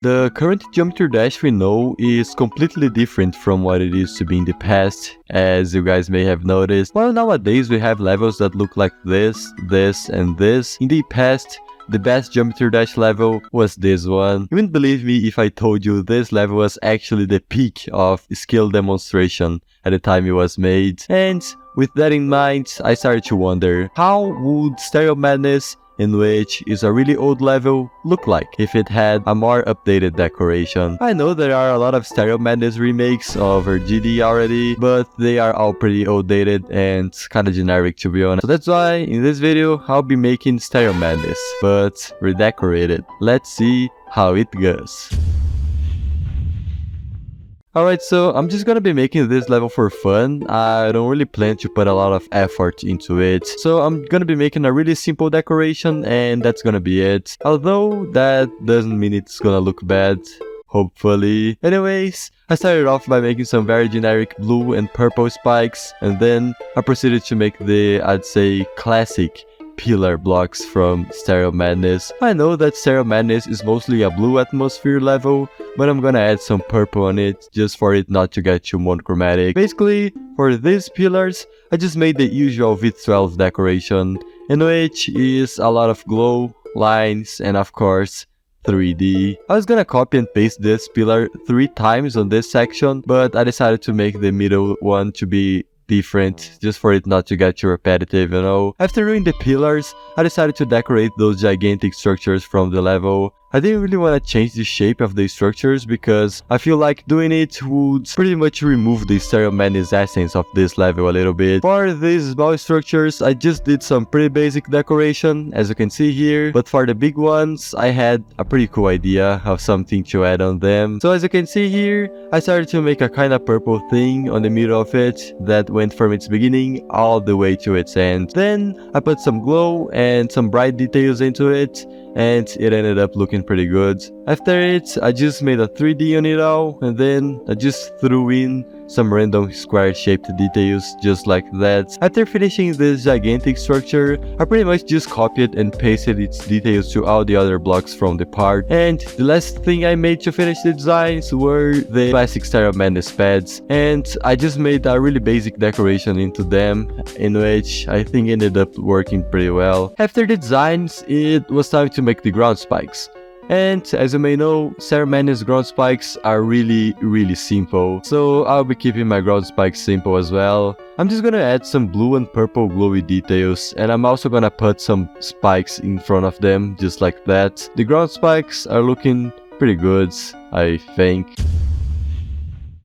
The current geometry dash we know is completely different from what it used to be in the past, as you guys may have noticed. While nowadays we have levels that look like this, this, and this, in the past, the best geometry dash level was this one. You wouldn't believe me if I told you this level was actually the peak of skill demonstration at the time it was made. And with that in mind, I started to wonder, how would Stereo Madness, in which is a really old level, look like if it had a more updated decoration? I know there are a lot of Stereo Madness remakes over GD already, but they are all pretty outdated and kinda generic, to be honest. So that's why in this video I'll be making Stereo Madness, but redecorated. Let's see how it goes. Alright, so I'm just gonna be making this level for fun. I don't really plan to put a lot of effort into it. So I'm gonna be making a really simple decoration and that's gonna be it. Although that doesn't mean it's gonna look bad, hopefully. Anyways, I started off by making some very generic blue and purple spikes, and then I proceeded to make the, I'd say, classic pillar blocks from Stereo Madness. I know that Stereo Madness is mostly a blue atmosphere level, but I'm gonna add some purple on it just for it not to get too monochromatic. Basically, for these pillars, I just made the usual V12 decoration, in which is a lot of glow, lines, and of course, 3D. I was gonna copy and paste this pillar 3 times on this section, but I decided to make the middle one to be different, just for it not to get too repetitive, you know. After doing the pillars, I decided to decorate those gigantic structures from the level. I didn't really want to change the shape of the structures because I feel like doing it would pretty much remove the Stereo Madness essence of this level a little bit. For these small structures, I just did some pretty basic decoration, as you can see here, but for the big ones, I had a pretty cool idea of something to add on them. So as you can see here, I started to make a kind of purple thing on the middle of it that went from its beginning all the way to its end. Then I put some glow and some bright details into it, and it ended up looking pretty good. After it, I just made a 3D on it all, and then I just threw in some random square shaped details just like that. After finishing this gigantic structure, I pretty much just copied and pasted its details to all the other blocks from the part. And the last thing I made to finish the designs were the classic Stereo Madness pads, and I just made a really basic decoration into them, in which I think ended up working pretty well. After the designs, it was time to make the ground spikes. And as you may know, Stereo Madness ground spikes are really simple, so I'll be keeping my ground spikes simple as well. I'm just gonna add some blue and purple glowy details, and I'm also gonna put some spikes in front of them, just like that. The ground spikes are looking pretty good, I think.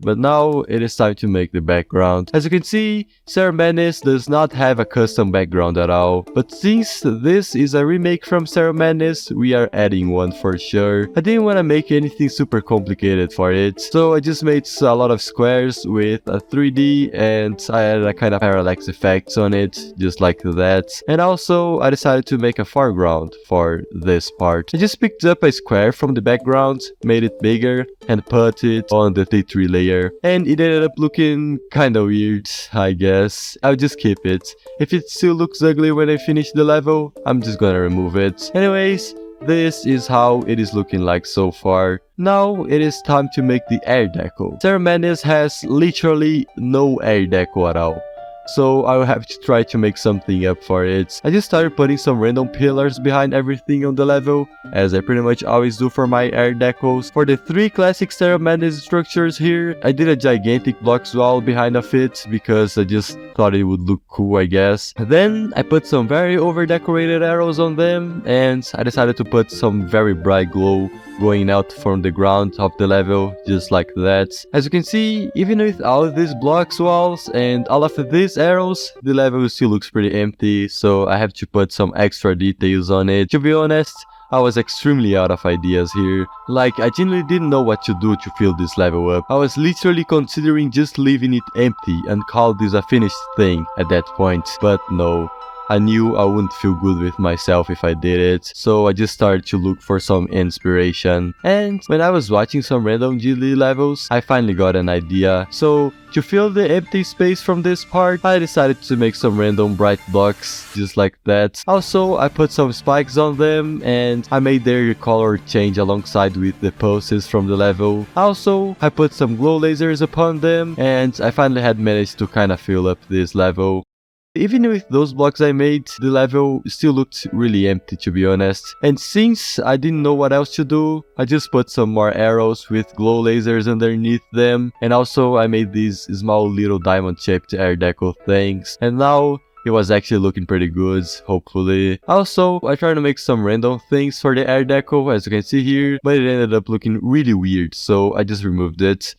But now it is time to make the background. As you can see, Stereo Madness does not have a custom background at all, but since this is a remake from Stereo Madness, we are adding one for sure. I didn't want to make anything super complicated for it, so I just made a lot of squares with a 3D, and I added a kind of parallax effects on it, just like that. And also, I decided to make a foreground for this part. I just picked up a square from the background, made it bigger, and put it on the T3 layer. And it ended up looking kinda weird, I guess. I'll just keep it. If it still looks ugly when I finish the level, I'm just gonna remove it. Anyways, this is how it is looking like so far. Now it is time to make the air deco. Stereo Madness has literally no air deco at all, so I will have to try to make something up for it. I just started putting some random pillars behind everything on the level, as I pretty much always do for my air decos. For the 3 classic Stereo Madness structures here, I did a gigantic blocks wall behind of it, because I just thought it would look cool, I guess. Then I put some very over decorated arrows on them, and I decided to put some very bright glow going out from the ground of the level, just like that. As you can see, even with all of these blocks walls and all of these arrows, the level still looks pretty empty, so I have to put some extra details on it. To be honest, I was extremely out of ideas here. Like, I genuinely didn't know what to do to fill this level up. I was literally considering just leaving it empty and call this a finished thing at that point, but no. I knew I wouldn't feel good with myself if I did it, so I just started to look for some inspiration. And when I was watching some random GD levels, I finally got an idea. So to fill the empty space from this part, I decided to make some random bright blocks, just like that. Also, I put some spikes on them, and I made their color change alongside with the poses from the level. Also, I put some glow lasers upon them, and I finally had managed to kinda fill up this level. Even with those blocks I made, the level still looked really empty, to be honest. And since I didn't know what else to do, I just put some more arrows with glow lasers underneath them. And also I made these small little diamond shaped air deco things. And now it was actually looking pretty good, hopefully. Also, I tried to make some random things for the air deco, as you can see here, but it ended up looking really weird, so I just removed it.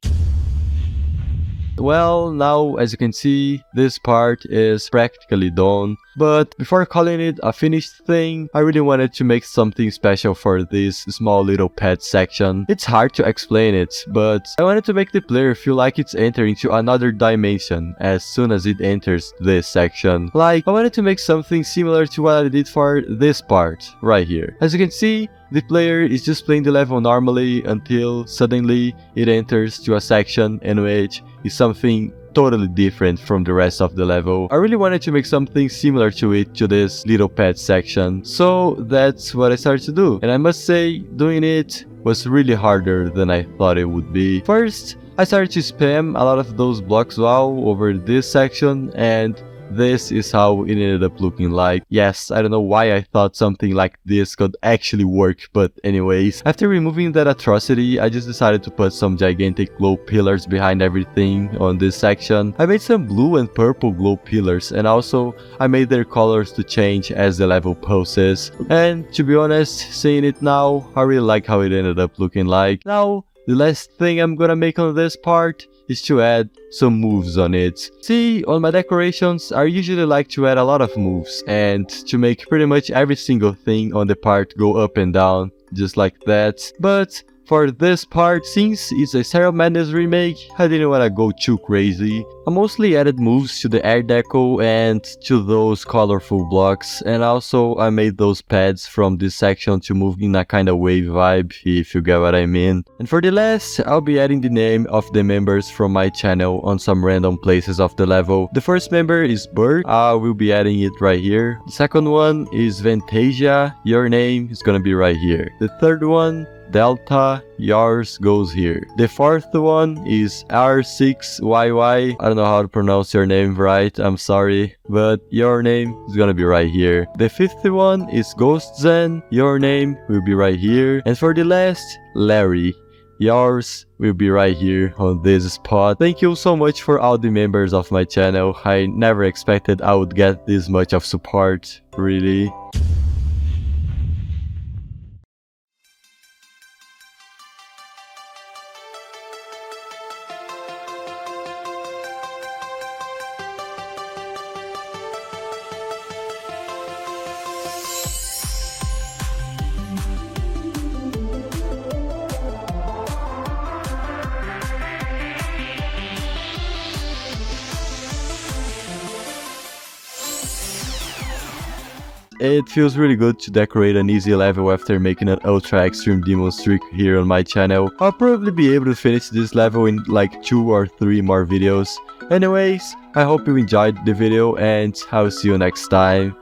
Well, now as you can see, this part is practically done, but before calling it a finished thing, I really wanted to make something special for this small little pet section. It's hard to explain it, but I wanted to make the player feel like it's entering into another dimension as soon as it enters this section. Like, I wanted to make something similar to what I did for this part, right here. As you can see, the player is just playing the level normally until suddenly it enters to a section in which is something totally different from the rest of the level. I really wanted to make something similar to it, to this little pet section. So that's what I started to do. And I must say, doing it was really harder than I thought it would be. First, I started to spam a lot of those blocks wow over this section, and this is how it ended up looking like. Yes, I don't know why I thought something like this could actually work, but anyways. After removing that atrocity, I just decided to put some gigantic glow pillars behind everything on this section. I made some blue and purple glow pillars, and also I made their colors to change as the level poses. And to be honest, seeing it now, I really like how it ended up looking like. Now, the last thing I'm gonna make on this part is to add some moves on it. See, on my decorations, I usually like to add a lot of moves and to make pretty much every single thing on the part go up and down, just like that. But for this part, since it's a Stereo Madness remake, I didn't want to go too crazy. I mostly added moves to the air deco and to those colorful blocks, and also I made those pads from this section to move in a kind of wave vibe, if you get what I mean. And for the last, I'll be adding the name of the members from my channel on some random places of the level. The first member is Bert, I will be adding it right here. The second one is Vantasia, your name is gonna be right here. The third one, Delta, yours goes here. The fourth one is R6YY. I don't know how to pronounce your name right, I'm sorry, but your name is gonna be right here. The fifth one is Ghost Zen, your name will be right here. And for the last, Larry, yours will be right here on this spot. Thank you so much for all the members of my channel. I never expected I would get this much of support, really. It feels really good to decorate an easy level after making an ultra extreme demon streak here on my channel. I'll probably be able to finish this level in like 2 or 3 more videos. Anyways, I hope you enjoyed the video and I'll see you next time.